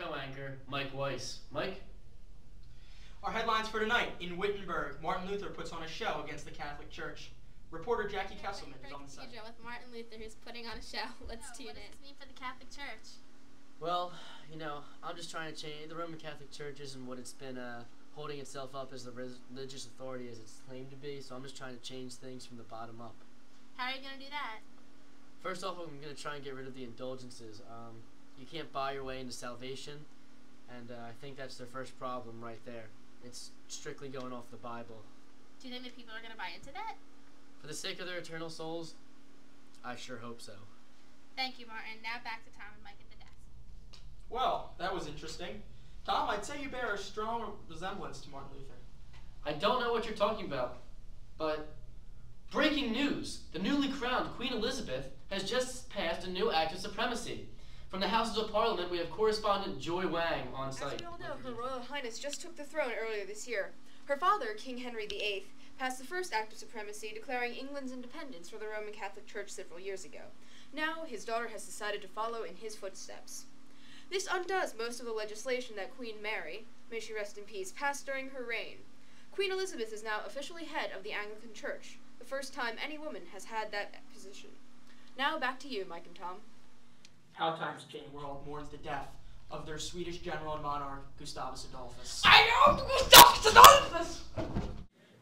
co-anchor, Mike Weiss. Mike? Our headlines for tonight. In Wittenberg, Martin Luther puts on a show against the Catholic Church. Reporter Jackie Kesselman is on the site. With Martin Luther, who's putting on a show. Let's tune in. What does this mean for the Catholic Church? Well, I'm just trying to change. The Roman Catholic Church isn't what it's been holding itself up as the religious authority as it's claimed to be, so I'm just trying to change things from the bottom up. How are you going to do that? First off, I'm going to try and get rid of the indulgences. You can't buy your way into salvation, and I think that's their first problem right there. It's strictly going off the Bible. Do you think that people are going to buy into that? For the sake of their eternal souls, I sure hope so. Thank you, Martin. Now back to Tom and Mike at the desk. Well, that was interesting. Tom, I'd say you bear a strong resemblance to Martin Luther. I don't know what you're talking about, but breaking news! The newly crowned Queen Elizabeth has just passed a new act of supremacy. From the Houses of Parliament, we have correspondent Joy Wang on site. As we all know, Her Royal Highness just took the throne earlier this year. Her father, King Henry VIII, passed the first act of supremacy declaring England's independence from the Roman Catholic Church several years ago. Now, his daughter has decided to follow in his footsteps. This undoes most of the legislation that Queen Mary, may she rest in peace, passed during her reign. Queen Elizabeth is now officially head of the Anglican Church, the first time any woman has had that position. Now back to you, Mike and Tom. How times change. The world mourns the death of their Swedish general and monarch, Gustavus Adolphus. I know Gustavus Adolphus!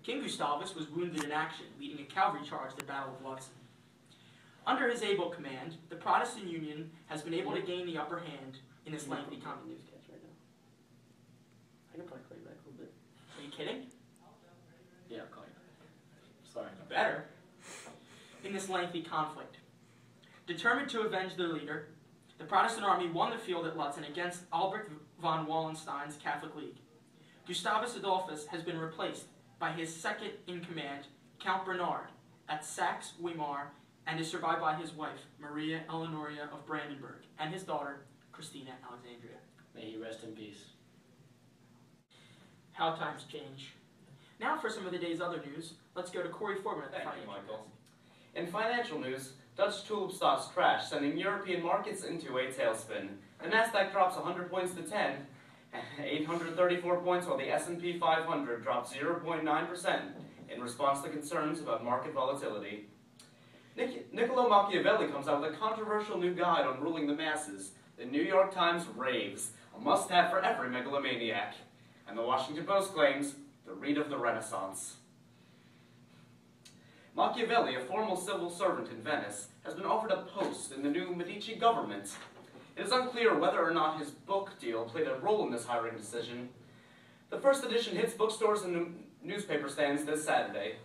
King Gustavus was wounded in action, leading a cavalry charge at the Battle of Lutzen. Under his able command, the Protestant Union has been able to gain the upper hand in this lengthy conflict. Newscast right now. I can probably call you back a little bit. Are you kidding? Yeah, I'll call you back. Sorry. You better. In this lengthy conflict. Determined to avenge their leader, the Protestant army won the field at Lutzen against Albrecht von Wallenstein's Catholic League. Gustavus Adolphus has been replaced by his second-in-command, Count Bernard, at Saxe-Weimar, and is survived by his wife, Maria Eleonoria of Brandenburg, and his daughter, Christina Alexandria. May he rest in peace. How times change. Now for some of the day's other news, let's go to Corey Foreman at the Thank you, Financial Michael. Desk. In financial news, Dutch tulip stocks crash, sending European markets into a tailspin. The Nasdaq drops 100 points to 10, 834 points, while the S&P 500 drops 0.9% in response to concerns about market volatility. Niccolo Machiavelli comes out with a controversial new guide on ruling the masses. The New York Times raves, a must-have for every megalomaniac. And the Washington Post claims, the read of the Renaissance. Machiavelli, a formal civil servant in Venice, has been offered a post in the new Medici government. It is unclear whether or not his book deal played a role in this hiring decision. The first edition hits bookstores and newspaper stands this Saturday.